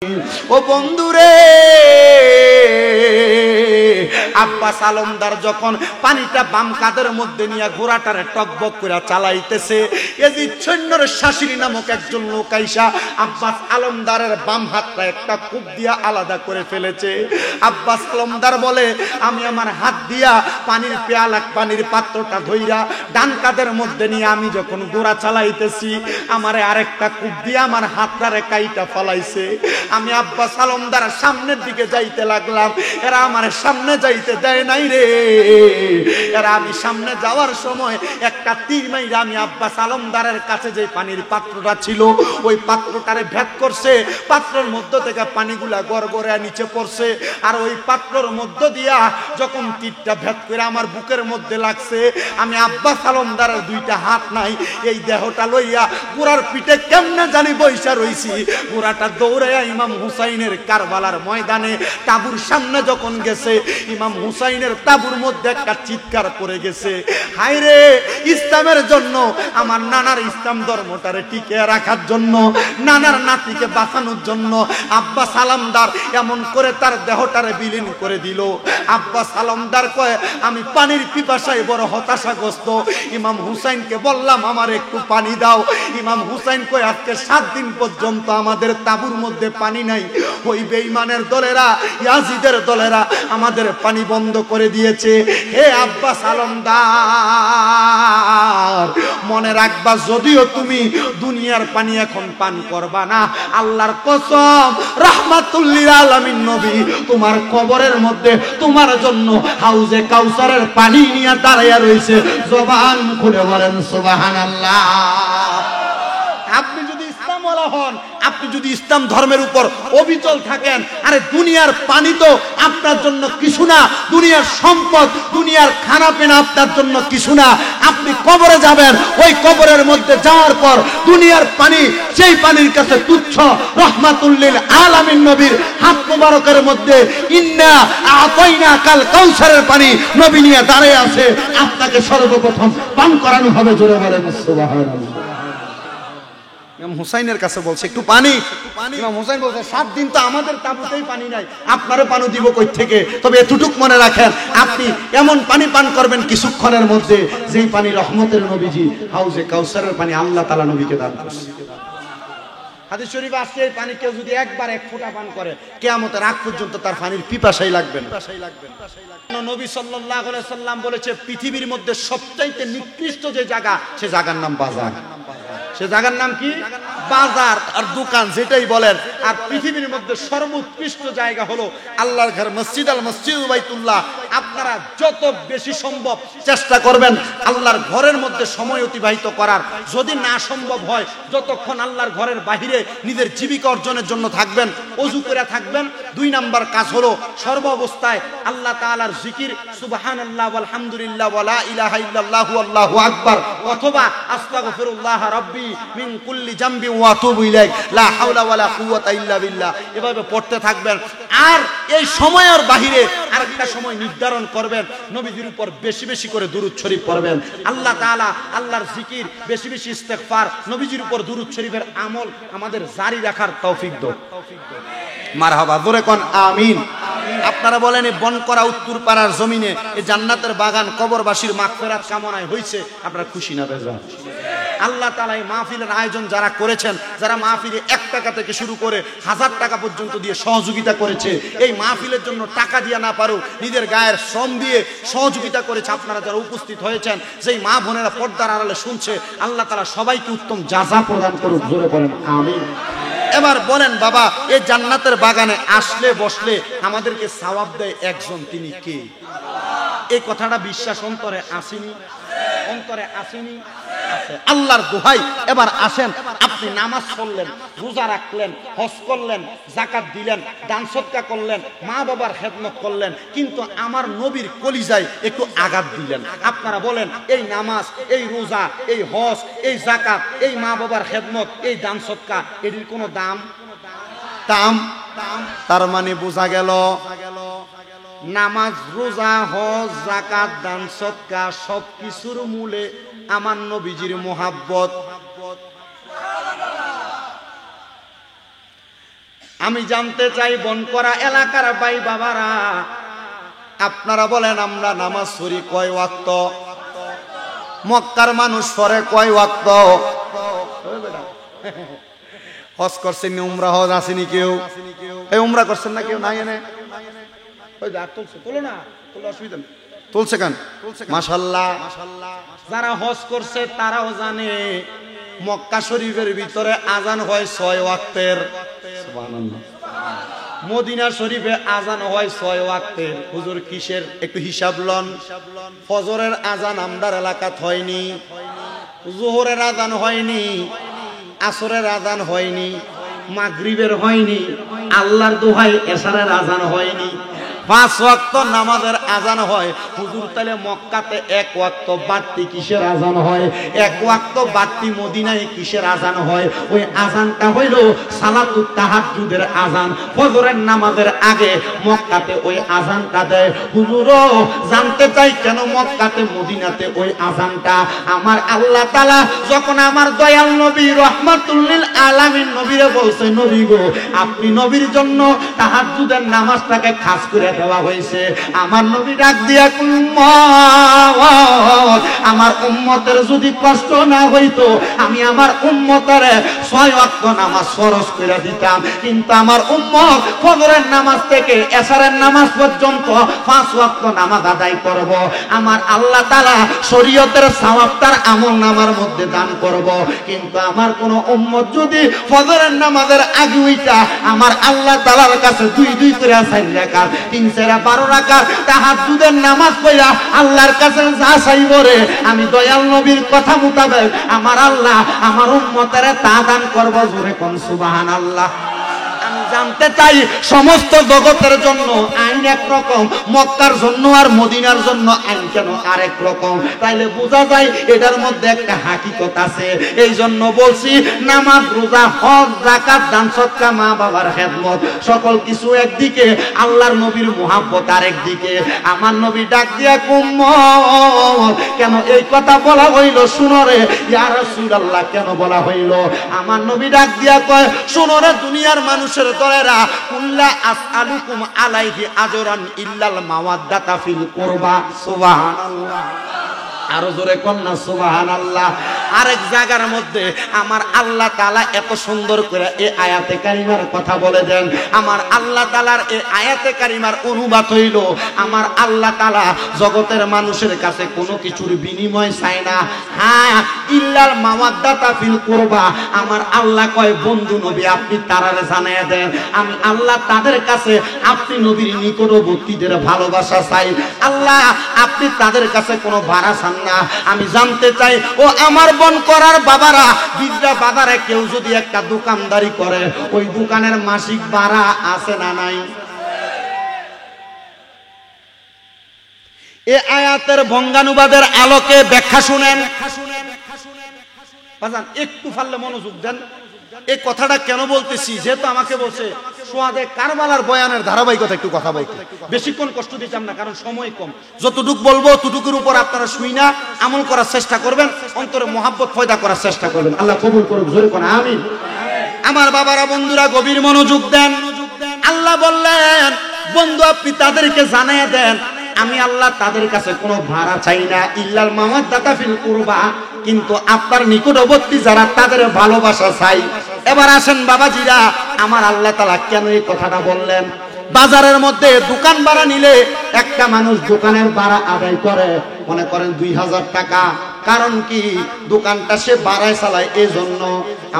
ও বন্ধুরে, আব্বাস আলমদার যখন পানিটা বাম কাঁধের মধ্যে নিয়ে ঘোড়াটারে টকবক করে চালাইতেছে, এজিদ সৈন্যর শাশুড়ি নামক একজন লোক আইসা আব্বাস আলমদারের বাম হাতটা একটা কূপ দিয়া আলাদা করে ফেলেছে। আব্বাস আলমদার বলে, আমি আমার হাত দিয়া পানির পেয়ালা, পানির পাত্রটা ধইরা ডান কাঁধের মধ্যে নিয়ে আমি যখন ঘোড়া চালাইতেছি, আমারে আরেকটা কূপ দিয়া আমার হাতটারে কাইটা ফলাইছে। আমি আব্বাস আলমদার সামনের দিকে যাইতে লাগলাম, এরা আমার সামনে যাইতে দেয় নাই রে। এরা আমি সামনে যাওয়ার সময় একটা তীর মাইরা আমি আব্বাস আলমদারের কাছে যে পানির পাত্রটা ছিল ওই পাত্রটারে ভেদ করছে। পাত্রের মধ্য থেকে পানিগুলা গড়গড়ে নিচে পড়ছে, আর ওই পাত্রের মধ্য দিয়া যখন তীরটা ভেদ করে আমার বুকের মধ্যে লাগছে, আমি আব্বাস আলমদারের দুইটা হাত নাই, এই দেহটা লইয়া ঘোড়ার পিঠে কেমনে জানি বইসা রইছি। ঘোড়াটা দৌড়াইয়া ইমাম হুসাইনের কারবালার ময়দানে তাবুর সামনে যখন গেছে, ইমাম হুসাইনের তাবুর মধ্যে একটা চিৎকার করে গেছে, হায় রে, ইসলামের জন্য, আমার নানার ইসলাম ধর্মটারে টিকে রাখার জন্য, নানার নাতিকে বাঁচানোর জন্য আব্বাস আলমদার এমন করে তার দেহটারে বিলীন করে দিল। আব্বাস আলমদার কয়, আমি পানির পিপাসায় বড় হতাশাগ্রস্ত। ইমাম হুসাইনকে বললাম আমার একটু পানি দাও। ইমাম হুসাইন কয়, আজকে 7 দিন পর্যন্ত আমাদের তাবুর মধ্যে পানি নাই। ওই বেঈমানের দলেরা, ইয়াজিদের দলেরা আমাদের পানি বন্ধ করে দিয়েছে। হে আব্বাস আলমদার, মনে রাখবা, যদিও তুমি দুনিয়ার পানি এখন পান করবা না, আল্লাহর কসম, রাহমাতুল্লিল আলামিন নবী তোমার কবরের মধ্যে তোমার জন্য হাউজে কাউসারের পানি নিয়ে দাঁড়াইয়া রয়েছে। জবান খুলে বলেন সুবহানাল্লাহ। আপনি যদি ইসলামওয়ালা হন, আপনি যদি ইসলাম ধর্মের উপর অবিচল থাকেন, আরে দুনিয়ার পানি তো আপনার জন্য কিছু না, দুনিয়ার সম্পদ, দুনিয়ার খানা পেনা আপনার জন্য কিছু না। আপনি কবরে যাবেন, ওই কবরের মধ্যে যাওয়ার পর দুনিয়ার পানি সেই পানির কাছে তুচ্ছ। রাহমাতুল্লিল আলামিন নবীর হাত মোবারকের মধ্যে ইন্না আতাইনা কাল কাউসারের পানি নবী নিয়ে দাঁড়িয়ে আছে, আপনাকে সর্বপ্রথম পান করানো হবে। জোরে বলেন সুবহানাল্লাহ। ইমাম হুসাইনের কাছে বলছে একটু পানি। ইমাম হুসাইন বলছে 7 দিন তো আমাদের তাঁবুতেই পানি নাই, আপনারে পানি দিব কই থেকে? তবে এতটুক মনে রাখেন, আপনি এমন পানি পান করবেন কিছুক্ষণের মধ্যে, যেই পানি রহমতের নবীজি হাউজে কাউসারের পানি আল্লাহ তাআলা নবীকে দান করেছে। হাদিস শরীফে আসছে, এই পানি কেউ যদি একবার 1 ফোঁটা পান করে, কিয়ামতের আগ পর্যন্ত তার পানির পিপাসাই লাগবে না। নবী সাল্লাল্লাহু আলাইহি সাল্লাম বলেছে, পৃথিবীর মধ্যে সবচাইতে নিকৃষ্ট যে জায়গা, সে জায়গার নাম বাজার। সে জায়গার নাম কি? বাজার আর দোকান, যেটাই বলেন। আর পৃথিবীর মধ্যে সর্বোৎকৃষ্ট জায়গা হলো আল্লাহর ঘর, মসজিদ আল মসজিদ বাইতুল্লাহ। আপনারা যত বেশি সম্ভব চেষ্টা করবেন আল্লাহর ঘরের মধ্যে সময় অতিবাহিত করার। যদি না সম্ভব হয়, যতক্ষণ আল্লাহর ঘরের বাহিরে নিজের জীবিকা অর্জনের জন্য থাকবেন, ওযু করে থাকবেন। 2 নাম্বার কাজ হলো সর্ব অবস্থায় আল্লাহ তাআলার জিকির, সুবহানাল্লাহ ওয়ালহামদুলিল্লাহ ওয়ালা ইলাহা ইল্লাল্লাহু আল্লাহু আকবার, অথবা আস্তাগফিরুল্লাহ রাব্বি মিন কুল্লি জামবি ওয়া আতুবু ইলাইহি লা হাওলা ওয়ালা কুওয়াতা ইল্লা বিল্লাহ, এভাবে পড়তে থাকবেন। আর এই সময়ের বাহিরে আরেকটা সময় নির্ধারণ করবেন, নবীজির উপর বেশি বেশি করে দুরূদ শরীফ পড়বেন। আল্লাহ তাআলা আল্লাহর জিকির, বেশি বেশি ইস্তেগফার, নবীজির উপর দুরূদ শরীফের আমল আমাদের জারি রাখার তৌফিক দাও। মারহাবা, জোরে কোন আমিন। আপনারা বলেন, এই বনকরা উত্তরপাড়ার জমিনে এই জান্নাতের বাগান কবরবাসীর মাগফিরাত কামনায় হইছে, আপনারা খুশি না বেজার? আল্লাহ তাআলা এই মাহফিলের আয়োজন যারা করেছেন, যারা মাহফিলে 1 টাকা থেকে শুরু করে 1000 টাকা পর্যন্ত দিয়ে সহযোগিতা করেছে, এই মাহফিলের জন্য টাকা দিয়ে না পারো, নিজের গায়ের শ্রম দিয়ে সহযোগিতা করেছে, আপনারা যারা উপস্থিত হয়েছেন, যেই মা বোনেরা পর্দার আড়ালে শুনছে, আল্লাহ তাআলা সবাইকে উত্তম জাযা প্রদান করুক। জোরে বলেন আমিন। এবার বলেন, বাবা, এই জান্নাতের বাগানে আসলে বসলে আমাদেরকে সওয়াব দেয় একজন, তিনি কে? এই কথাটা বিশ্বাস অন্তরে আসেনি? অন্তরে আসেনি? আল্লাহর দোহাই, এবার আসেন, আপনি নামাজ পড়লেন, রোজা রাখলেন, হজ করলেন, যাকাত দিলেন, দান সদকা করলেন, মা বাবার খেদমত করলেন, কিন্তু আমার নবীর কলিজায় একটু আঘাত দিলেন। আপনারা বলেন, এই নামাজ, এই রোজা, এই হজ, এই যাকাত, এই মা বাবার খেদমত, এই দান সদকা, এটির কোনো দাম? তার মানে বোঝা গেল, নামাজ, রোজা, হজ, যাকাত, দান সদকা সবকিছুর মূলে আমার নবীজির মোহাব্বত। আমি জানতে চাই বনকরা এলাকার ভাই বাবারা, আপনারা বলেন আমরা নামাজ পড়ি কয় ওয়াক্ত? মক্কার মানুষ পড়ে কয় ওয়াক্ত? হজ করছেন নি? উমরা হজ আসেনি কেউ? এই উমরা করছেন না কেউ? নাই এনে ওই দাঁত তুলছে, তোলো না, তোলো, অসুবিধা নেই, তুলছে কেন? মাশাআল্লাহ। যারা হজ করছে তারাও জানে মক্কা শরীফের ভিতরে আজান হয় 6 ওয়াক্তের। সুবহানাল্লাহ। মদিনা শরীফে আজান হয় 6 ওয়াক্তের। হুজুর কিসের? একটু হিসাব লন। ফজরের আজান আমরার এলাকাত হয়নি, যোহরের আজান হয়নি, আসরের আজান হয়নি, মাগরিবের হয়নি, আল্লাহর দোহাই এশারের আজান হয়নি। 5 ওয়াক্ত নামাজের আজান হয়। হুজুর তাহলে মক্কাতে 1 ওয়াক্ত বাড়তি কিসের আজান হয়? 1 ওয়াক্ত বাড়তি মদিনায় কিসের আজান হয়? ওই আজানটা হইল সালাতুত তাহাজ্জুদের আজান। ফজরের নামাজের আগে মক্কাতে ওই আজানটা দেয়। হুজুরও জানতে চাই কেন মক্কাতে মদিনাতে ওই আজানটা? আমার আল্লাহ তাআলা যখন আমার দয়াল নবী রাহমাতুল লিল আলামিন নবীরে বলছে, নবী গো আপনি নবীর জন্য তাহাজ্জুদের নামাজটাকে খাস করে দেওয়া হয়েছে। আমার নবী ডাক দিয়া উম্মত, আমার উম্মতের যদি কষ্ট না হইতো আমি আমার উম্মতের 6 ওয়াক্ত নামাজ ফরজ করে দিতাম, কিন্তু আমার উম্মত ফজরের নামাজ থেকে এশারের নামাজ পর্যন্ত 5 ওয়াক্ত নামাজ আদায় করব। আমার আল্লাহ তাআলা শরীয়তের সওয়াব তার আমলনামার মধ্যে দান করব। কিন্তু আমার কোন উম্মত যদি ফজরের নামাজের আগে উইটা আমার আল্লাহ তাআলার কাছে 2 করে 4 রাকাত 3 4 12 রাকাত তাহাজ্জুদের নামাজ পড়া আল্লাহর কাছে যা চাইব রে, আমি দয়াল নবীর কথা মোতাবেক আমার আল্লাহ আমার উম্মতের তা দান করব। জোরে কোন সুবহানাল্লাহ। আমি জানতে চাই সমস্ত জগতের জন্য আইন একরকম, মক্কার জন্য আর মদিনার জন্য আইন কেন আরেক রকম? তাইলে বোঝা যায় এটার মধ্যে একটা হাকিকত আছে। এই জন্য বলছি নামাজ, রোজা, হজ, যাকাত, দান, সদকা, মা বাবার খেদমত সকল কিছু একদিকে, আল্লাহর নবীর মুহাব্বত আরেকদিকে। আমার নবী ডাক দিয়া উম্মত কেন এই কথা বলা হইল? শুনো রে ইয়া রাসূলুল্লাহ, কেন বলা হইল? আমার নবী ডাক দিয়া কয়, শুনো রে দুনিয়ার মানুষের দলেরা, কুল্লা আসআলুকুম আলাইহি আজরান ইল্লাল মাওয়াদ্দাতা ফিল কুরবা। সুবহানাল্লাহ। আরো জোরে কন্যা সুবহানাল্লাহ। আরেক জায়গার মধ্যে আমার আল্লাহ তাআলা এত সুন্দর করে এই আয়াতে কারিমার কথা বলে দেন। আমার আল্লাহ তাআলার এই আয়াতে কারিমার অনুবাদ হইল, আমার আল্লাহ তাআলা জগতের মানুষের কাছে কোনো কিছুর বিনিময় চায় না। হ্যাঁ, ইল্লাল মাওয়াদ্দাতা ফিল কুরবা। আমার আল্লাহ কয়, বন্ধু নবী আপনি তারারে জানায়া দেন আমি আল্লাহ তাদের কাছে আপনি নবীর নিকটবর্তীদের ভালোবাসা চাই। আল্লাহ আপনি তাদের কাছে কোনো ভাড়া চান না। আমি জানতে চাই ও আমার বন করার বাবারা, বিদ্যা বাবারা, কেউ যদি একটা দোকানদারি করে ওই দোকানের মাসিক ভাড়া আছে না নাই? এই আয়াতের ভঙ্গানুবাদের আলোকে ব্যাখ্যা শুনেন। বাজান একটু ফাললে মনোযোগ দেন। এই কথাটা কেন বলতেছি? যেহেতু আমাকে বলছে সোয়াদে কারবালার বয়ানের ধারাবাহিকতা একটু কথা বলতে, বেশিক্ষণ কষ্ট দিতাম না কারণ সময় কম। যতটুকু বলবো ততটুকুর উপর আপনারা শুই না আমল করার চেষ্টা করবেন, অন্তরে মহাব্বত পয়দা করার চেষ্টা করবেন। আল্লাহ কবুল করুক, জোরে কোন আমিন। আমার বাবারা, বন্ধুরা গভীর মনোযোগ দেন। আল্লাহ বললেন, বন্ধু আপনি তাদেরকে জানিয়ে দেন আমি আল্লাহ তাদের কাছে কোনো ভাড়া চাই না, ইল্লাল মাওয়াদ্দাতা ফিল কুরবা, কিন্তু আপনার নিকটবর্তী যারা তাদের ভালোবাসা চাই। এবার আসেন বাবাজিরা, আমার আল্লাহ তাআলা কেন এই কথাটা বললেন? বাজারের মধ্যে দোকান ভাড়া নিলে একটা মানুষ দোকানের ভাড়া আদায় করে মনে করেন 2000 টাকা। কারণ কি? দোকানটা সে বাড়ায় চালায়। এই জন্য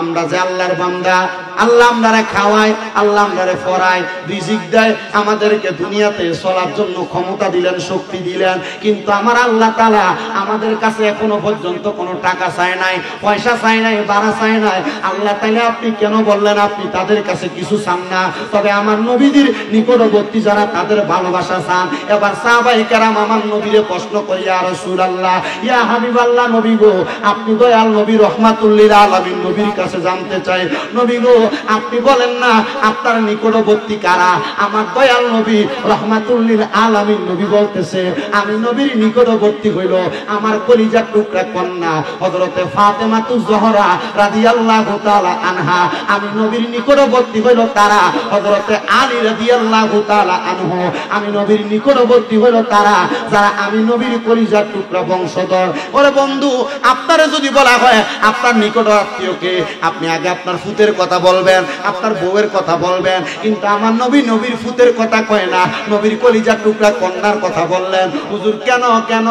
আমরা যে আল্লাহর বান্দা, আল্লাহ আমরারে খাওয়ায়, আল্লাহ আমরারে পড়ায়, রিজিক দেয়, আমাদেরকে দুনিয়াতে চলার জন্য ক্ষমতা দিলেন, শক্তি দিলেন, কিন্তু আমার আল্লাহ তাআলা আমাদের কাছে এখনো পর্যন্ত কোনো টাকা চায় নাই, পয়সা চায় নাই, ভাড়া চায় নাই। আল্লাহ তাআলা আপনি কেন বললেন আপনি তাদের কাছে কিছু চান না? তবে আমার নবীদের নিকটবর্তী যারা তাদের ভালোবাসা চান। এবার সাহাবায়ে কেরাম আমার নবীরে প্রশ্ন করি, ইয়া রাসূলুল্লাহ, ইয়া হাবিবাল্লাহ, নবী গো আপনি দয়াল নবী রহমাতুল লিল আলামিন, নবীর কাছে জানতে চাই, নবী গো আপনি বলেন না আপনার নিকটবর্তী কারা? আমার দয়াল নবী রহমাতুল লিল আলামিন নবী বলতেছে আমি নবীর নিকটবর্তী হইল আমার কলিজার টুকরা কন্যা হযরতে ফাতেমাতুজ জোহরা রাদিয়াল্লাহু তাআলা আনহা। আমি নবীর নিকটবর্তী হইল তারা হযরতে আলী রাদিয়াল্লাহু তাআলা আনহু। আমি নবীর নিকটবর্তী হইল তারা যারা আমি নবীর কলিজার টুকরা বংশধর। ওরে বন্ধু, আপনারে যদি বলা হয় আপনার নিকট আত্মীয়কে, আপনি আগে আপনার ফুতের কথা বলবেন, আপনার বউয়ের কথা বলবেন, কিন্তু আমার নবী নবীর ফুতের কথা কয় না, নবীর কলিজার টুকরা কন্যার কথা বললেন। হুজুর কেন কেন?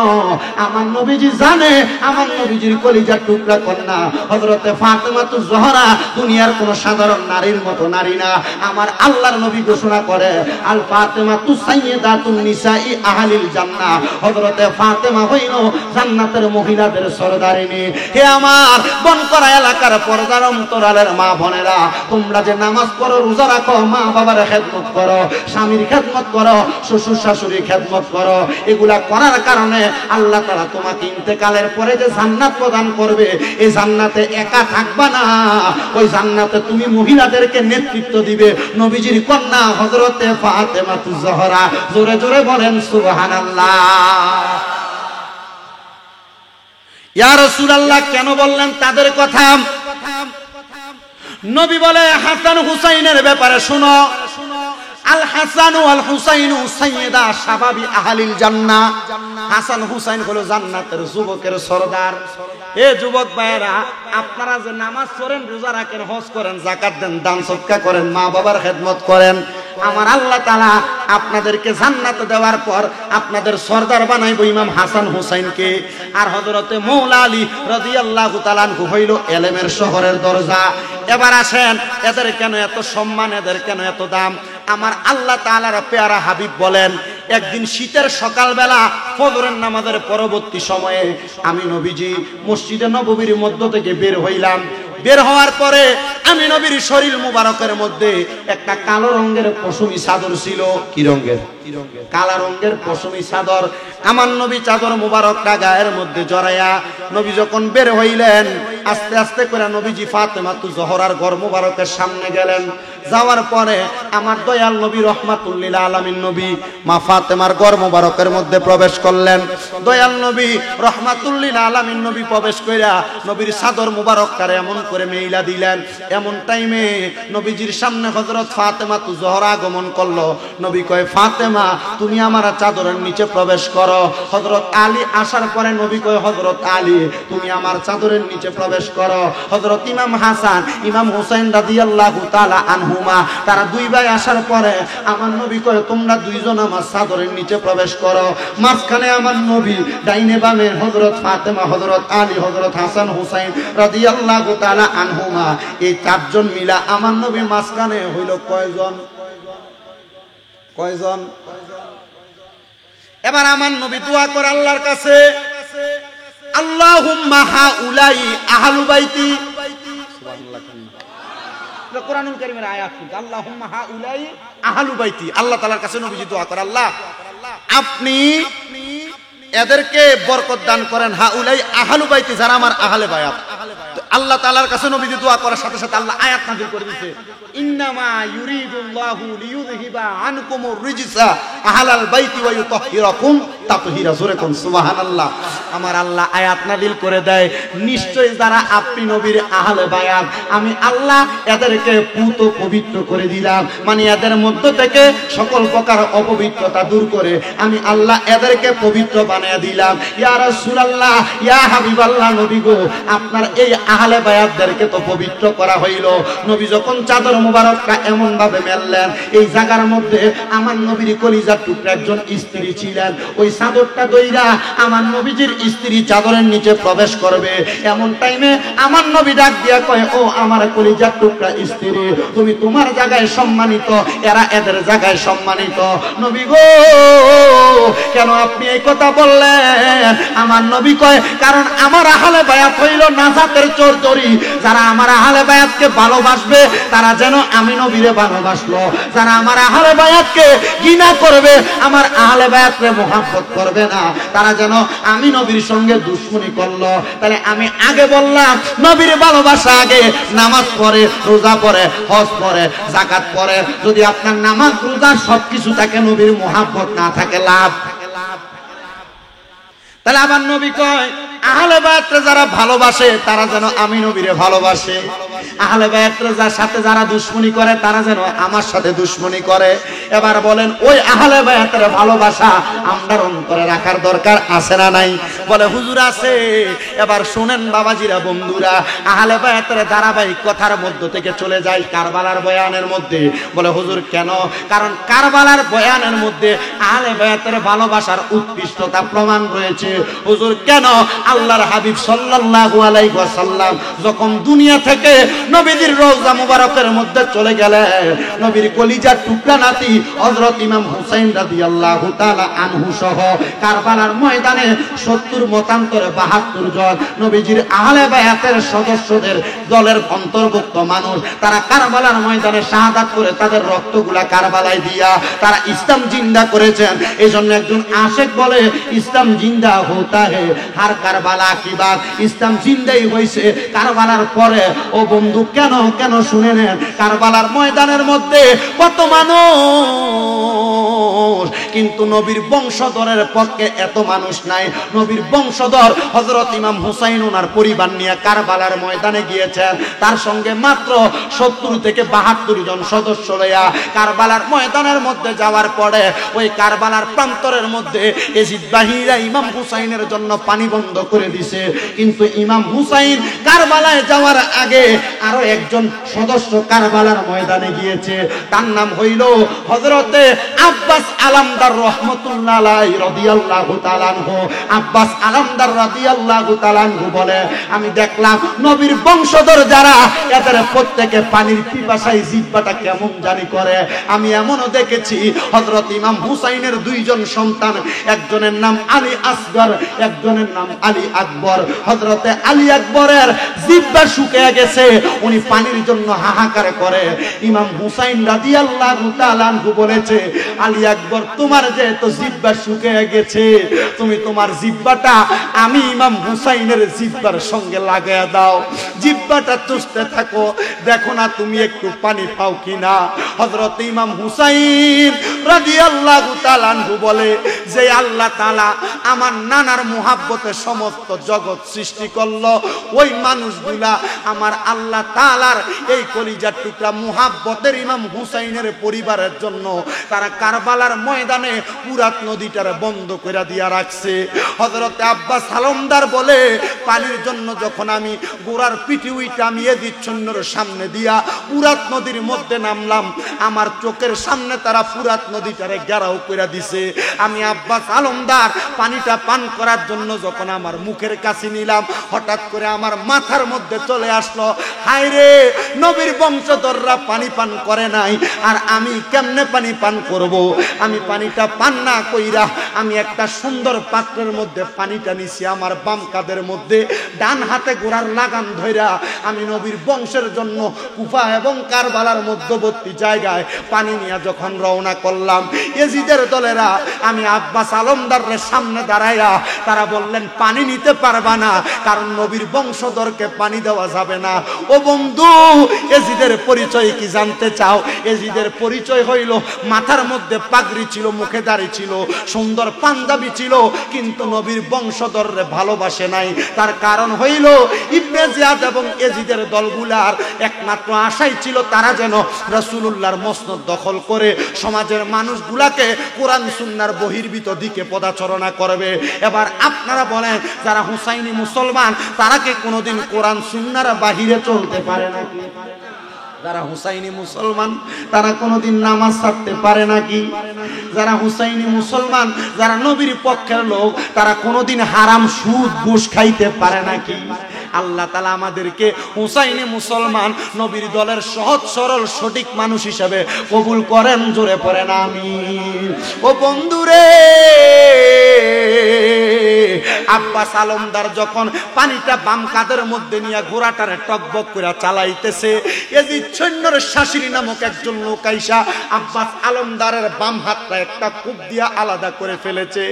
আমার নবীজি জানে আমার নবীজির কলিজার টুকরা কন্যা হযরতে ফাতেমাতুজ জোহরা দুনিয়ার কোন সাধারণ নারীর মতো নারী না। আমার আল্লাহর নবী ঘোষণা করে আল ফাতেমাতু সাইয়্যিদাতুন নিসাই আহলিল জান্নাহ। হযরতে ফাতেমা হইল জান্নাতের মহিলাদের সরদারিনী। হে আমার বনকরা এলাকার পর্দার অন্তরালের মা বোনেরা, তোমরা যে নামাজ পড়ো, রোজা রাখো, মা বাবার খেদমত করো, স্বামীর খেদমত করো, শ্বশুর শাশুড়ির খেদমত করো, এগুলা করার কারণে আল্লাহ তাআলা তোমাকে ইন্তেকালের পরে যে জান্নাত প্রদান করবে, এই জান্নাতে একা থাকবা না, ওই জান্নাতে তুমি মহিলাদেরকে নেতৃত্ব দিবে নবীজির কন্যা হযরতে ফাতেমাতুজ জোহরা। জোরে জোরে বলেন সুবহানাল্লাহ। ইয়া রাসূলুল্লাহ কেন বললেন তাদের কথা? নবী বলে হাসান হুসাইনের ব্যাপারে শুনো, আল হাসান ওয়াল হুসাইন সাইয়্যিদা শাবাবি আহলিল জান্নাহ। হাসান হুসাইন হলো জান্নাতের যুবকের সরদার। এ যুবক ভাইরা, আপনারা যে নামাজ পড়েন, রোজা রাখেন, হজ করেন, যাকাত দেন, দান সদকা করেন, মা বাবার খেদমত করেন, আমার আল্লাহ তাআলা আপনাদেরকে জান্নাতে দেওয়ার পর আপনাদের সরদার বানাইব ইমাম হাসান হুসাইনকে। আর হযরতে মৌলা আলী রাদিয়াল্লাহু তাআলা আনহু হইল ইলমের শহরের দরজা। এবার আসেন, এদের কেন এত সম্মান, এদের কেন এত দাম? আমার আল্লাহ তাআলার পেয়ারা হাবিব বলেন, একদিন শীতের সকালবেলা ফজরের নামাজের পরবর্তী সময়ে আমি নবীজি মসজিদে নববীর মধ্য থেকে বের হইলাম। বের হওয়ার পরে আমি নবীর শরীর মুবারকের মধ্যে একটা কালো রঙের পশমি চাদর ছিল। কি রঙের? কালা রঙের পশমি চাদর। আমার নবী চাদর মুবারকটা গায়ের মধ্যে জড়াইয়া নবী যখন বের হইলেন, আস্তে আস্তে করে নবীজি ফাতেমাতুজ জোহরার ঘর মুবারকের সামনে গেলেন। যাওয়ার পরে আমার দয়াল নবী রহমাতুল লিল আলামিন নবী মা ফাতেমার ঘর মুবারকের মধ্যে প্রবেশ করলেন। দয়াল নবী রহমাতুল লিল আলামিন নবী প্রবেশ কইরা নবীর চাদর মুবারকটারে এমন করে মেইলা দিলেন। এমন টাইমে নবীজির সামনে হযরত ফাতেমাতুজ জোহরা আগমন করলো। নবী কয়, ফাতেমা তুমি আমার চাদরের নিচে প্রবেশ করো। হযরত আলী আসার পরে নবী কয়, হযরত আলী তুমি আমার চাদরের নিচে প্রবেশ করো। হযরত ইমাম হাসান ইমাম হুসাইন রাদিয়াল্লাহু তাআলা আনহুমা তারা দুই ভাই আসার পরে আমার নবী কয়, তোমরা দুইজন আমার চাদরের নিচে প্রবেশ করো। মাঝখানে আমার নবী, ডাইনে বামে হযরত ফাতেমা, হযরত আলী, হযরত হাসান হুসাইন রাদিয়াল্লাহু তাআলা আনহুমা, এই চারজন মিলা আমার নবী মাঝখানে হইল কয়জন? কয়জন? এবার আমার নবী দোয়া করে আল্লাহর কাছে, আল্লাহুম্মা হাউলাই আহলু বাইতি। সুবহানাল্লাহ। কোরআনুল কারীমের আয়াত, আল্লাহুম্মা হাউলাই আহলু বাইতি। আল্লাহ তাআলার কাছে নবীজি দোয়া করে, আল্লাহ আপনি এদেরকে বরকত দান করেন, হাউলাই আহলু বাইতি, যারা আমার আহলে বায়াত। আল্লাহ তাআলার কাছে নবীজি দোয়া করার সাথে সাথে আল্লাহ আয়াত নাযিল করে দিয়েছে, ইন্নামা ইউরিদুল্লাহু লিইউযহিবা আনকুমুর রিজসা আহলাল বাইতি ওয়া ইউতাহহিরাকুম তাতহীরা। জোরে কোন সুবহানাল্লাহ। আমার আল্লাহ আয়াত নাযিল করে দেয়, নিশ্চয়ই যারা আপনি নবীর আহলে বায়াত, আমি আল্লাহ এদেরকে পুত পবিত্র করে দিলাম, মানে এদের মধ্য থেকে সকল প্রকার অপবিত্রতা দূর করে আমি আল্লাহ এদেরকে পবিত্র বানিয়ে দিলাম। ইয়া রাসূলুল্লাহ, ইয়া হাবিবাল্লাহ, নবী গো আপনার এই আহলে বায়াতদেরকে তো পবিত্র করা হইল। নবী যখন চাদর মুবারকটা এমন ভাবে মেললেন, এই জায়গার মধ্যে আমার নবীর কলিজার টুকরা একজন স্ত্রী ছিলেন। ওই চাদরটা দইরা আমার নবীজির স্ত্রী চাদরের নিচে প্রবেশ করবে। এমন টাইমে আমার নবী ডাক দিয়া কয়, ও আমার কলিজার টুকরা স্ত্রী, তুমি তোমার জায়গায় সম্মানিত, এরা এদের জায়গায় সম্মানিত। নবী গো কেন আপনি এই কথা বললেন? আমার নবী কয়, কারণ আমার আহলে বায়াত হইল নাজাতের করি, যারা আমার আহলে বায়াতকে ভালোবাসবে তারা যেন আমি নবীরে ভালোবাসলো, যারা আমার আহলে বায়াতকে ঘৃণা করবে, আমার আহলে বায়াতকে মুহাব্বত করবে না, তারা যেন আমি নবীর সঙ্গে দুশমনি করলো। তাহলে আমি আগে বললাম নবীর ভালোবাসা আগে, নামাজ পড়ে, রোজা পড়ে, হজ পড়ে, যাকাত পড়ে, যদি আপনার নামাজ রোজা সবকিছু থাকে, নবীর মুহাব্বত না থাকে লাভ। তাহলে আবার নবী কয় আহলে বায়াতরা যারা ভালোবাসে তারা যেন আমি নবীরে ভালোবাসে, আহলে বায়াতরা যার সাথে যারা দুশমনি করে তারা যেন আমার সাথে দুশমনি করে। এবার বলেন ওই আহলে বায়াতের ভালোবাসা আমরার অন্তরে রাখার দরকার আছে না নাই? বলে হুজুর আছে। এবার শুনেন বাবাজিরা, বন্ধুরা, আহলে বায়াতের ধারাবাহিক কথার মধ্য থেকে চলে যায় কারবালার বয়ানের মধ্যে। বলে হুজুর কেন? কারণ কারবালার বয়ানের মধ্যে আহলে বায়াতের ভালোবাসার উৎকৃষ্টতা প্রমাণ রয়েছে। হুজুর কেন? আল্লাহর হাবিব সাল্লাল্লাহু আলাইহি ওয়াসাল্লাম যখন দুনিয়া থেকে নবীর রওজা মুবারকের মধ্যে চলে গেলেন, নবীর কলিজার টুকরা নাতি হযরত ইমাম হুসাইন রাদিয়াল্লাহু তাআলা আনহু সহ কারবালার ময়দানে 70 মতান্তরে 72 জন নবীজির আহলে বায়াতের সদস্যদের দলের অন্তর্ভুক্ত মানুষ, তারা কারবালার ময়দানে শাহাদাত করে তাদের রক্তগুলা কারবালায় দিয়া তারা ইসলাম জিন্দা করেছেন। এইজন্য একজন আশিক বলে ইসলাম জিন্দা হোতা হে হার কারবালা কি বাত, ইসলাম জিন্দাই হইছে কারবালার পরে। ও বন্ধু কেন কেন শুনে নেন, কারবালার ময়দানের মধ্যে কত মানুষ, কিন্তু নবীর বংশধরের পক্ষে এত মানুষ নাই। নবীর বংশধর হযরত ইমাম হুসাইন ওনার পরিবার নিয়ে কারবালার ময়দানে গিয়েছেন, তার সঙ্গে মাত্র 70 থেকে 72 জন সদস্য লইয়া কারবালার ময়দানের মধ্যে যাওয়ার পরে ওই কারবালার প্রান্তরের মধ্যে এজিদ বাহিনীরা ইমাম হুসাইনের জন্য পানি বন্ধ করে দিছে। কিন্তু ইমাম হুসাইন কারবালায় যাওয়ার আগে আরো একজন সদস্য কারবালার ময়দানে গিয়েছে, তার নাম হইল হযরতে আব্বাস আলামদার রাহমাতুল্লাহ আলাইহি রাদিয়াল্লাহু তাআলা আনহু। আব্বাস আলামদার রাদিয়াল্লাহু তাআলা আনহু বলে আমি দেখলাম নবীর বংশধর যারা এদের প্রত্যেকে পানির পিপাসায় জিহ্বাটা কেমন জানি করে। আমি এমনও দেখেছি হযরত ইমাম হুসাইনের 2 জন সন্তান, একজনের নাম আলী আসগর, একজনের নাম আলী আকবর। হযরতে আলী আকবরের জিহ্বা শুকিয়ে গেছে, উনি পানির জন্য হাহাকার করে। ইমাম হুসাইন রাদিয়াল্লাহু তাআলা আনহু বলেছে আলী আকবর তোমার যে তো জিহ্বা শুকিয়ে গেছে, তুমি তোমার জিহ্বাটা আমি ইমাম হুসাইনের জিহ্বার সঙ্গে লাগায়া দাও, জিহ্বাটা চুষতে থাকো, দেখো না তুমি একটু পানি পাও কিনা। হযরত ইমাম হুসাইন রাদিয়াল্লাহু তাআলা আনহু বলে যে আল্লাহ তাআলা আমার নানার মুহাব্বতে সমস্ত জগৎ সৃষ্টি করলো, ওই মানুষগুলা আমার আল্লাহ তাআলার এই কলিজার টুকরা মুহাব্বতের ইমাম হুসাইনের পরিবারের জন্য তারা কারবালার ময়দানে পুরাত নদীটার বন্ধ করে দিয়া রাখছে। হযরতে আব্বাস আলমদার বলে পানির জন্য যখন আমি গোড়ার পিঠে উইটা আমি এদিচ্ছন্নর সামনে দিয়া পুরাত নদীর মধ্যে নামলাম, আমার চোখের সামনে তারা পুরাত নদীটারে ঘেরাও করে দিছে। আমি আব্বাস আলমদার পানিটা পান করার জন্য যখন আমার মুখের কাছে নিলাম, হঠাৎ করে আমার মাথার মধ্যে চলে আসলো হায় রে, নবীর বংশধররা পানি পান করে নাই, আর আমি কেমনে পানি পান করব? আমি পানিটা পান না কইরা আমি একটা সুন্দর পাত্রের মধ্যে পানিটা নিছি আমার বাম কাঁধের মধ্যে, ডান হাতে গোড়ার লাগাম ধইরা আমি নবীর বংশের জন্য কুফা এবং কারবালার মধ্যবর্তী জায়গায় পানি নিয়ে যখন রওনা করলাম, এজিদের দলেরা আমি আব্বাস আলমদারের সামনে দাঁড়াইয়া তারা বললেন পানি নিতে পারবা না, কারণ নবীর বংশধরকে পানি দেওয়া যাবে না। ও বন্ধু, এজিদের পরিচয় কি জানতে চাও? এজিদের পরিচয় হইল মাথার মধ্যে পাগড়ি ছিল, মুখে দাড়ি ছিল, সুন্দর পাঞ্জাবি ছিল, কিন্তু নবীর বংশধররে ভালোবাসে নাই। তার কারণ হইল ইবনে জিয়াদ এবং এজিদের দলগুলার একমাত্র আশাই ছিল তারা যেন রাসূলুল্লাহর মসনদ দখল করে সমাজের মানুষগুলাকে কোরআন সুন্নাহর বহির্ভূত দিকে পদাচরণা করবে। এবার আপনারা বলেন যারা হুসাইনি মুসলমান তারা কি কোনোদিন কোরআন সুন্নাহর বাহিরে চলতে পারে নাকি? যারা হুসাইনি মুসলমান তারা কোনোদিন নামাজ ছাড়তে পারে নাকি? যারা হুসাইনি মুসলমান, যারা নবীর পক্ষের লোক, তারা কোনোদিন হারাম সুদ ঘুষ খাইতে পারে নাকি? আল্লাহ তাআলা আমাদেরকে হুসাইনি মুসলমান নবীর দলের সহজ সরল সঠিক মানুষ হিসেবে কবুল করেন। জোরে পড়েন আমিন। ও বন্ধুরে, আব্বাস আলমদার যখন পানিটা বাম কাঁধের মধ্যে নিয়ে ঘোড়াটারে টকবক করে চালাইতেছে, এজিদ সৈন্যর শাশুড়ি নামক একজন লোক আইসা আব্বাস আলমদারের বাম হাতটা একটা কূপ দিয়া আলাদা করে ফেলেছে।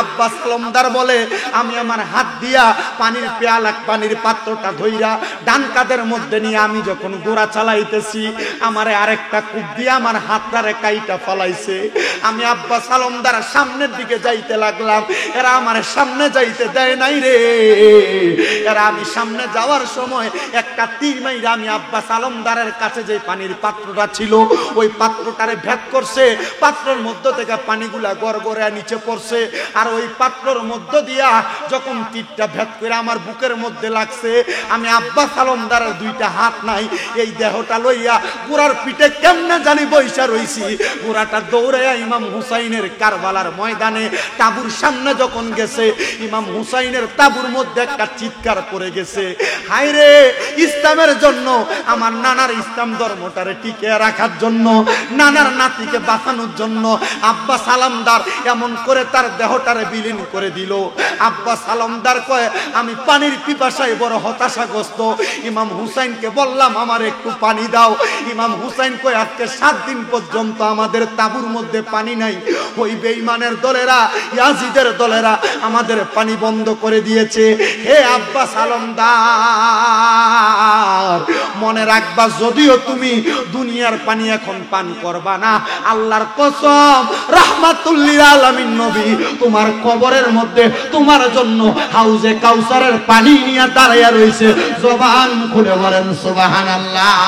আব্বাস আলমদার বলে, আমি আমার হাত দিয়া পানির পেয়ালা পানির পাত্রটা ধইরা ডান কাঁধের মধ্যে নিয়ে আমি যখন ঘোড়া চালাইতেছি, আমারে আরেকটা কূপ দিয়া আমার হাতটারে কাইটা ফলাইছে। আমি আব্বাস আলমদার সামনের দিকে যাইতে লাগলাম, এরা আমার সামনে যাইতে দেয় নাই রে। এরা আমি সামনে যাওয়ার সময় একটা তীর মাইরা আমি আব্বাস আলমদারের কাছে যে পানির পাত্রটা ছিল ওই পাত্রটারে ভেদ করছে। পাত্রের মধ্য থেকে পানিগুলা গড়গড়ে নিচে পড়ছে, আর ওই পাত্রের মধ্য দিয়া যখন তীরটা ভেদ করে আমার বুকের মধ্যে লাগছে, আমি আব্বাস আলমদারের দুইটা হাত নাই, এই দেহটা লইয়া ঘোড়ার পিঠে কেমনে জানি বইসা রইছি। ঘোড়াটা দৌড়াইয়া ইমাম হুসাইনের কারবালার ময়দানে তাবুর সামনে যখন গেছে, ইমাম হুসাইনের তাবুর মধ্যে একটা চিৎকার পড়ে গেছে, হায় রে, ইসলামের জন্য, আমার নানার ইসলাম ধর্মটারে টিকে রাখার জন্য, নানার নাতিকে বাঁচানোর জন্য আব্বাস আলমদার এমন করে তার দেহটারে বিলীন করে দিল। আব্বাস আলমদার কয়, আমি পানির পিপাসায় বড় হতাশাগ্রস্ত। ইমাম হুসাইনকে বললাম, আমার একটু পানি দাও। ইমাম হুসাইন কয়, আজকে 7 দিন পর্যন্ত আমাদের তাবুর মধ্যে পানি নাই। ওই বেঈমানের দলেরা, ইয়াজিদের দলেরা আমাদের পানি বন্ধ করে দিয়েছে। হে আব্বাস আলমদার, মনে রাখবা, যদিও তুমি দুনিয়ার পানি এখন পান করবা না, আল্লাহর কসম, রাহমাতুল লিল আলামিন নবী তোমার কবরের মধ্যে তোমার জন্য হাউজে কাউসারের পানি নিয়ে দাঁড়াইয়া রয়েছে। জবান খুলে বলেন সুবহানাল্লাহ।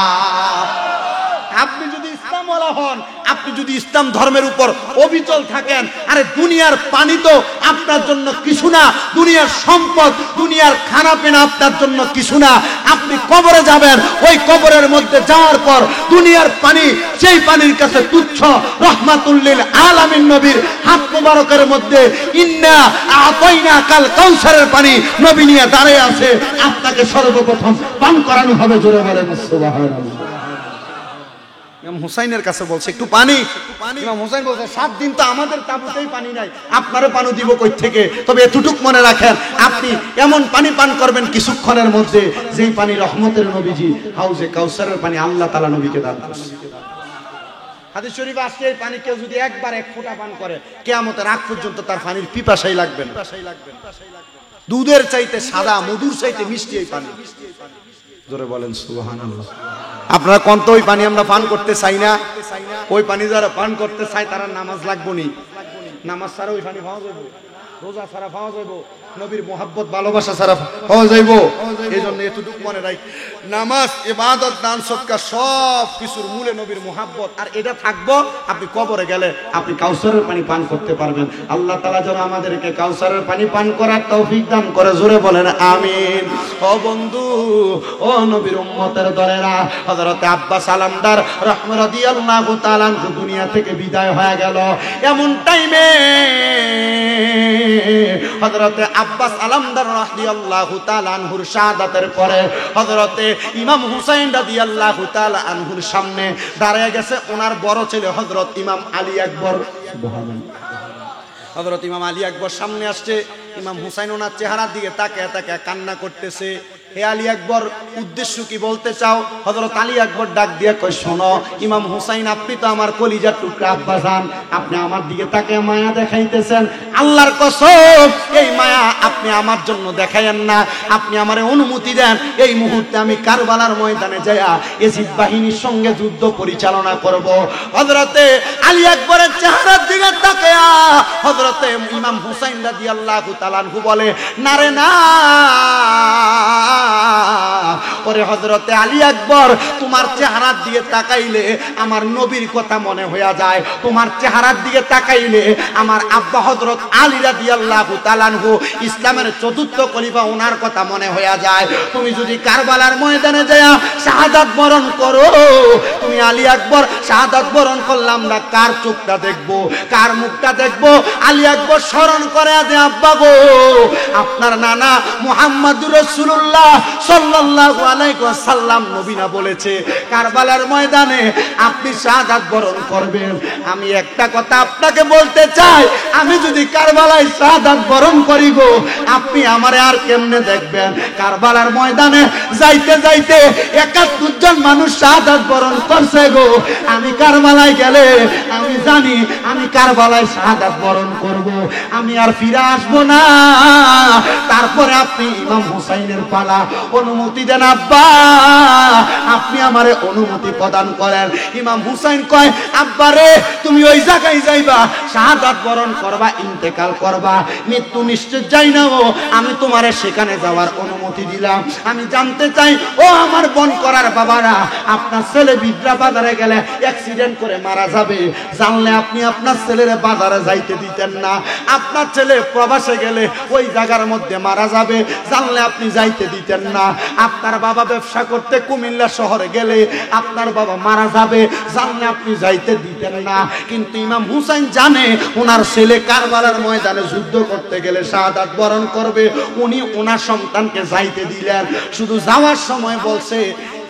আপনি যদি ইসলামওয়ালা হন, আপনি যদি ইসলাম ধর্মের উপর অবিচল থাকেন, আরে দুনিয়ার পানি তো আপনার জন্য কিছু না, দুনিয়ার সম্পদ, দুনিয়ার খানা পিনা আপনার জন্য কিছু না। আপনি কবরে যাবেন, ওই কবরের মধ্যে যাওয়ার পর দুনিয়ার পানি সেই পানির কাছে তুচ্ছ। রাহমাতুল লিল আলামিন নবীর হাত মোবারকের মধ্যে ইন্না আতাইনা কাল কাউসারের পানি নবী নিয়ে দাঁড়িয়ে আছে, আপনাকে সর্বপ্রথম পান করানো হবে। জোরে বলেন সুবহানাল্লাহ। ইমাম হুসাইনের কাছে বলছে, একটু পানি। ইমাম হুসাইন বলছে, 7 দিন তো আমাদের তাঁবুতেই পানি নাই, আপনারে পানি দিব কই থেকে? তবে এতটুক মনে রাখেন, আপনি এমন পানি পান করবেন কিছুক্ষণের মধ্যে, যেই পানি রহমতের নবীজি হাউজে কাউসারের পানি আল্লাহ তাআলা নবীকে দান করছে। হাদিস শরীফে আসছে, এই পানি কেউ যদি একবার 1 ফোঁটা পান করে, কিয়ামতের আগ পর্যন্ত তার পানির পিপাসাই লাগবে না। দুধের চাইতে সাদা, মধুর চাইতে মিষ্টি এই পানি। জোরে বলেন সুবহানাল্লাহ। আপনারা কোন তো ওই পানি আমরা পান করতে চাই না? ওই পানি যারা পান করতে চায় তারা নামাজ লাগবো নি, নামাজ ছাড়া ওই পানি পাওয়া যাবে, রোজা ছাড়া পাওয়া যাবে, নবীর মোহাব্বত ভালোবাসা ছাড়া পাওয়া যাইব। এই জন্য এতটুকু মনে রাখ, নামাজ, ইবাদত, দান, সদকা সব কিছুর মূলে নবীর মোহাব্বত। আর এটা থাকবো, আপনি কবরে গেলে আপনি কাউসারের পানি পান করতে পারবেন। আল্লাহ তাআলা যেন আমাদেরকে কাউসারের পানি পান করার তৌফিক দান করে। জোরে বলেন আমিন। ও বন্ধু, ও নবীর উম্মতের দলেরা, হযরত আব্বাস আলমদার রাদিয়াল্লাহু তাআলা দুনিয়া থেকে বিদায় হয়ে গেল। এমন টাইমে হযরতে আব্বাস আলমদার রাদিয়াল্লাহু তাআলা আনহুর শাহাদাতের পরে হযরতে ইমাম হুসাইন রাদিয়াল্লাহু তাআলা আনহুর সামনে দাঁড়িয়ে গেছে ওনার বড় ছেলে হযরত ইমাম আলী আকবর। সুবহানাল্লাহ। হযরত ইমাম আলী আকবর সামনে আসছে, ইমাম হুসাইন ওনার চেহারার দিকে তাকিয়ে তাকিয়ে কান্না করতেছে। হে আলী আকবর, উদ্দেশ্য কি বলতে চাও? হযরত আলী আকবর ডাক দিয়ে কয়, শোনো ইমাম হুসাইন, আপনি তো আমার কলিজার টুকরা আব্বাজান, আপনি আমার দিকে তাকিয়ে মায়া দেখাইতেছেন। আল্লাহর কসম, এই মায়া আপনি আমার জন্য দেখাইয়েন না, আপনি আমারে অনুমতি দেন, এই মুহূর্তে আমি কারবালার ময়দানে যাইয়া এজিদ বাহিনীর সঙ্গে যুদ্ধ পরিচালনা করব। হযরতে আলী আকবরের চেহারার দিকে তাকিয়া হযরতে ইমাম হুসাইন রাদিয়াল্লাহু তাআলা আনহু বলে, না রে না, ওরে হযরতে আলী আকবর, তোমার চেহারার দিকে তাকাইলে আমার নবীর কথা মনে হয়ে যায়, তোমার চেহারার দিকে তাকাইলে আমার আব্বা হযরত আলী রাদিয়াল্লাহু তাআলা আনহু ইসলামের চতুর্থ খলিফা ওনার কথা মনে হয়ে যায়। তুমি যদি কারবালার ময়দানে যায়া শাহাদাত বরণ করো, তুমি আলী আকবর শাহাদাত বরণ করলাম না, কার চোখটা দেখবো, কার মুখটা দেখবো? আলী আকবর স্মরণ করে যে আব্বা গো, আপনার নানা মুহাম্মদুর রাসূলুল্লাহ সাল্লাল্লাহু আলাইহি ওয়াসাল্লাম নবী না বলেছে কারবালার ময়দানে আপনি শাহাদাত বরণ করবেন। আমি একটা কথা আপনাকে বলতে চাই, আমি যদি কারবালায় শাহাদাত বরণ করি গো, আপনি আমারে আর কেমনে দেখবেন? কারবালার ময়দানে যাইতে যাইতে ৭১ জন মানুষ শাহাদাত বরণ করছে গো, আমি কারবালায় গেলে আমি জানি আমি কারবালায় শাহাদাত বরণ করব, আমি আর ফিরে আসবো না। তারপরে আপনি ইমাম হুসাইনের পালা, অনুমতি দেন আব্বা, আপনি আমারে অনুমতি প্রদান করেন। ইমাম হুসাইন কয়, আব্বা রে, তুমি ওই জায়গায় যাইবা, শাহাদাত বরণ করবা, ইন্তেকাল করবা, মৃত্যু নিশ্চিত যাই না ও, আমি তোমারে সেখানে যাওয়ার অনুমতি দিলাম। আমি জানতে চাই ও আমার বন করার বাবারা, আপনার ছেলে বিদ্রা বাজারে গেলে অ্যাক্সিডেন্ট করে মারা যাবে, জানলে আপনি আপনার ছেলের বাজারে যাইতে দিতেন না। আপনার ছেলে প্রবাসে গেলে ওই জায়গার মধ্যে মারা যাবে, জানলে আপনি যাইতে দিতেন না। আপনার বাবা ব্যবসা করতে কুমিল্লা শহরে গেলে আপনার বাবা মারা যাবে, জানলে আপনি যাইতে দিতেন না। কিন্তু ইমাম হুসাইন জানে ওনার ছেলে কারবালার ময়দানে যুদ্ধ করতে গেলে শাহাদাত বরণ করবে, উনি ওনার সন্তানকে যাইতে দিলেন। শুধু যাওয়ার সময় বলছে,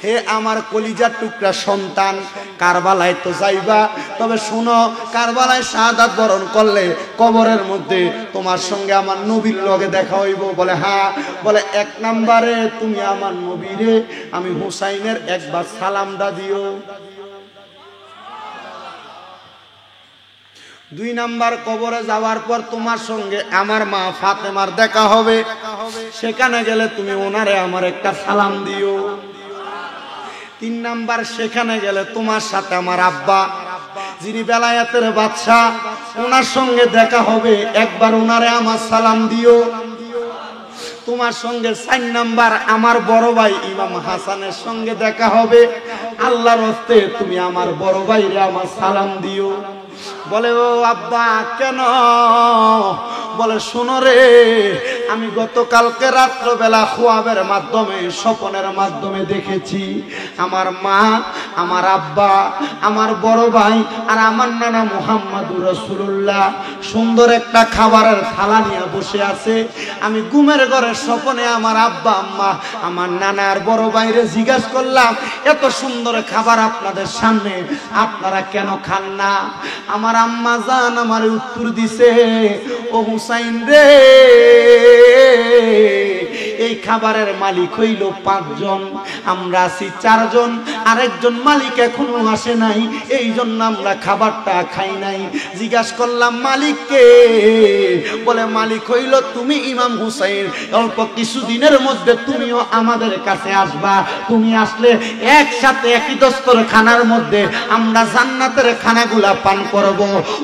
হে আমার কলিজার টুকরা সন্তান, কারবালায় তো যাইবা, তবে শুনো, কারবালায় শাহাদাত বরণ করলে কবরের মধ্যে তোমার সঙ্গে আমার নবীর লগে দেখা হইব। বলে হ্যাঁ। বলে ১ নম্বরে তুমি আমার নবীরে আমি হুসাইনের একবার সালামটা দিও। ২ নাম্বার, কবরে যাওয়ার পর তোমার সঙ্গে আমার মা ফাতেমার দেখা হবে, সেখানে গেলে তুমি ওনারে আমার একটা সালাম দিও। ৩ নাম্বার, সেখানে গেলে তোমার সাথে আমার আব্বা যিনি বেলায়েতের বাদশা, ওনার সঙ্গে দেখা হবে, একবার ওনারে আমার সালাম দিও। তোমার সঙ্গে ৪ নাম্বার, আমার বড় ভাই ইমাম হাসানের সঙ্গে দেখা হবে, আল্লাহর হস্তে তুমি আমার বড় ভাইরে আমার সালাম দিও। বলে ও আব্বা কেন? বলে শোনো রে, আমি গতকালকে রাত্রবেলা খুয়াবের মাধ্যমে, স্বপ্নের মাধ্যমে দেখেছি আমার মা, আমার আব্বা, আমার বড় ভাই আর আমার নানা মুহাম্মদুর রাসূলুল্লাহ সুন্দর একটা খাবারের থালা নিয়ে বসে আছে। আমি ঘুমের ঘরে স্বপ্নে আমার আব্বা, আম্মা, আমার নানা আর বড় ভাইরে জিজ্ঞাসা করলাম, এত সুন্দর খাবার আপনাদের সামনে, আপনারা কেন খান না? আমার আম্মা জান আমার উত্তর দিছে, ও হুসাইন রে, এই খাবারের মালিক হইল ৫ জন, আমরা আছি ৪ জন, আরেকজন মালিক এখনো আসে নাই, এই জন্য আমরা খাবারটা খাই নাই। জিজ্ঞাসা করলাম মালিককে, বলে মালিক হইল তুমি ইমাম হুসাইন, অল্প কিছুদিনের মধ্যে তুমিও আমাদের কাছে আসবা, তুমি আসলে একসাথে একই দস্তরখানার মধ্যে আমরা জান্নাতের খানাগুলা পান করব।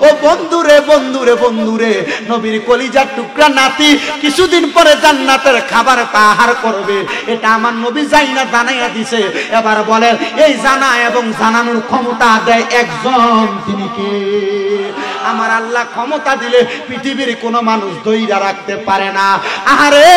ও বন্ধুরে বন্ধুরে বন্ধুরে, নবীর কলিজার টুকরা নাতি কিছুদিন পরে জান্নাতের খাবার আহার করবে, এটা আমার নবী যাই না জানাইয়া দিছে। এবার বলেন, এই জানা এবং জানানোর ক্ষমতা দেয় একজন, তিনি কে? আমার আল্লাহ ক্ষমতা দিলে পৃথিবীর কোনো মানুষ ধইরা রাখতে পারে না। আরে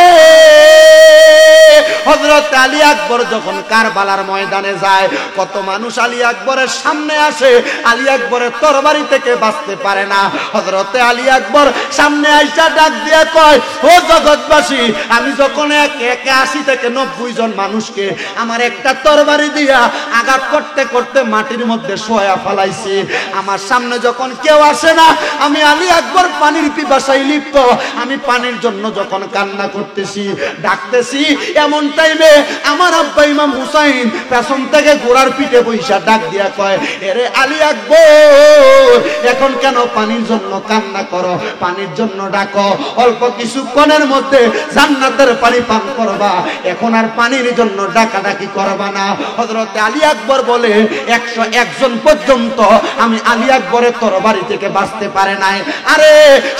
হযরত আলী আকবর যখন কারবালার ময়দানে যায়, কত মানুষ আলী আকবরের সামনে আসে, আলী আকবরের তরবারি থেকে বাঁচতে পারে না। হযরত আলী আকবর সামনে আইসা ডাক দিয়ে কয়, ও জগৎবাসী, আমি যখন একে ৮০ থেকে ৯০ জন মানুষকে আমার একটা তরবারি দিয়া আঘাত করতে করতে মাটির মধ্যে শোয়া ফেলাইছি, আমার সামনে যখন কেউ আসে না, আমি আলী আকবর পানির পিপাসায় লিপ্ত, আমি পানির জন্য যখন কান্না করতেছি, ডাকতেছি, এমন টাইমে আমার আব্বা ইমাম হুসাইন পেছন থেকে ঘোড়ার পিঠে বইসা ডাক দিয়া কয়, এরে আলী আকবর, এখন কেন পানির জন্য কান্না করো? পানির জন্য ডাকো, অল্প কিছুক্ষণের মধ্যে জান্নাতের পানি পান করবা, এখন আর পানির জন্য ডাকাডাকি করবা না। হযরত আলী আকবর বলে 101 জন পর্যন্ত আমি আলী আকবরের তরবারি থেকে বাঁচতে পারে নাই। আরে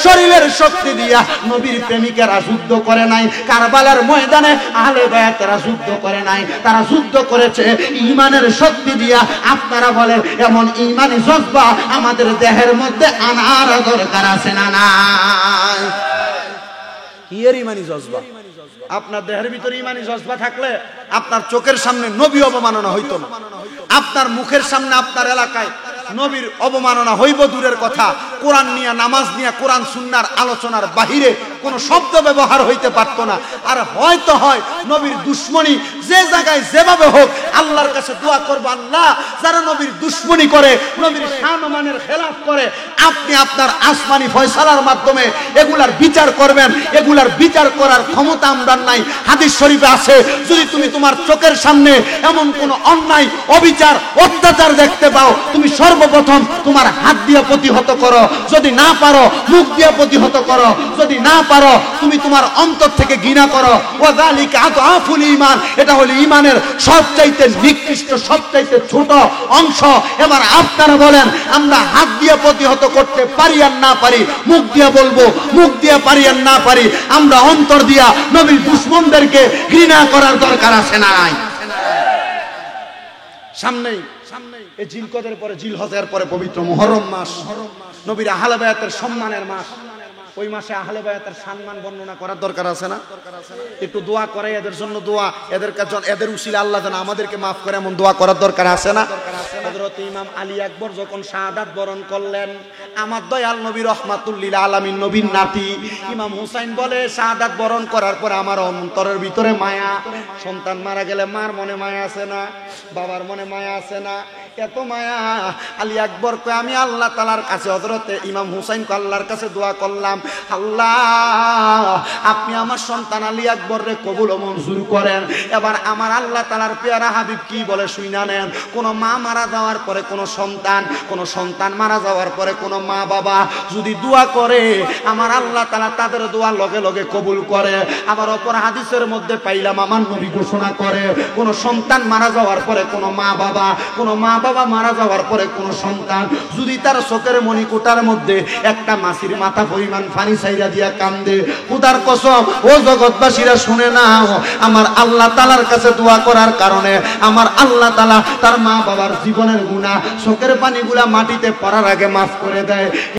শরীরের শক্তি দিয়া নবীর প্রেমিকেরা যুদ্ধ করে নাই, কারবালার ময়দানে আহলে বায়াতেরা যুদ্ধ করে নাই, তারা যুদ্ধ করেছে ঈমানের শক্তি দিয়া। আপনারা বলেন এমন ঈমানি জজবা আমাদের দেহের মধ্যে আনার দরকার আছে না নাই? এর ঈমানি জজবা আপনার দেহের ভিতরে ঈমানি জজবা থাকলে আপনার চোখের সামনে নবী অবমাননা হইতো না, আপনার মুখের সামনে আপনার এলাকায় নবীর অবমাননা হইব দূরের কথা, কোরআন নিয়ে নামাজ নিয়ে কোরআন সুন্নাহর আলোচনার বাহিরে কোন শব্দ ব্যবহার হইতে পারতো না। আর হয়তো হয় নবীর দুশ্মনী যে জায়গায় যেভাবে হোক আল্লাহর কাছে দোয়া করব, আল্লাহ যারা নবীর দুশ্মনী করে, নবীর শান ও মানের খেলাফ করে, আপনি আপনার আসমানি ফয়সালার মাধ্যমে এগুলার বিচার করবেন। এগুলার বিচার করার ক্ষমতা আমরা নাই। হাদিস শরীফে আছে, যদি তুমি তোমার চোখের সামনে এমন কোন অন্যায়, অবিচার, অত্যাচার দেখতে পাও, তুমি সর্বপ্রথম তোমার হাত দিয়ে প্রতিহত করো, যদি না পারো মুখ দিয়ে প্রতিহত করো, যদি না পারো তুমি তোমার অন্তর থেকে ঘৃণা করো। ওয়াযালিকা আদআফুল ঈমান, এটা হলো ঈমানের সবচাইতে নিকৃষ্ট, সবচাইতে ছোট অংশ। এবার আপনারা বলেন আমরা হাত দিয়ে প্রতিহত করতে পারি আর না পারি, মুখ দিয়ে বলবো, মুখ দিয়ে পারি আর না পারি, আমরা অন্তর দিয়া নবীর দুশমনদেরকে ঘৃণা করার দরকার আছে না নাই? সামনেই এই জিলকদের পরে জিলহজের পরে পবিত্র মুহররম মাস, নবীর আহলে বায়াতের সম্মানের মাস। ওই মাসে আহলে বায়াতের সম্মান বর্ণনা করার দরকার আছে না? একটু দোয়া করে এদের জন্য, দোয়া এদের কাছে, এদের উসিলা আল্লাহ যেন আমাদেরকে মাফ করে, এমন দোয়া করার দরকার আছে না? হযরত ইমাম আলী আকবর যখন শাহাদাত বরণ করলেন, আমার দয়াল নবী রহমাতুল লিল আলামিন নবীর নাতি ইমাম হুসাইন বলে, শাহাদাত বরণ করার পর আমার অন্তরের ভিতরে মায়া। সন্তান মারা গেলে মার মনে মায়া আছে না? বাবার মনে মায়া আছে না? এত মায়া। আলী আকবর কয় আমি আল্লাহ তাআলার কাছে, হযরতে ইমাম হুসাইন কো আল্লাহর কাছে দোয়া করলাম, আল্লাহ আপনি আমার সন্তান আলী আকবররে কবুল ও মঞ্জুর করেন। এবার আমার আল্লাহ তাআলার পেয়ারা হাবিব কি বলে শুইনা নেন। কোন মা মারা যাওয়ার পরে কোন সন্তান মারা যাওয়ার পরে কোন মা বাবা যদি দোয়া করে, আমার আল্লাহ তাআলা তাদের দোয়া লগে লগে কবুল করে। আবার অপর হাদিসের মধ্যে পাইলাম আমার নবী ঘোষণা করে, কোন সন্তান মারা যাওয়ার পরে কোন মা বাবা মারা যাওয়ার পরে কোন সন্তান যদি তার চোখের মণিকোটার মধ্যে একটা মাছির মাথা পরিমাণ পানি ছাইরা দিয়া কান্দে, খোদার কসম ও জগৎবাসীরা শুনে নাও, আমার আল্লাহ তাআলার কাছে দোয়া করার কারণে আমার আল্লাহ তাআলা তার মা বাবার জীবনের গুনাহ, চোখের পানিগুলা মাটিতে পড়ার আগে মাফ করে দেয়।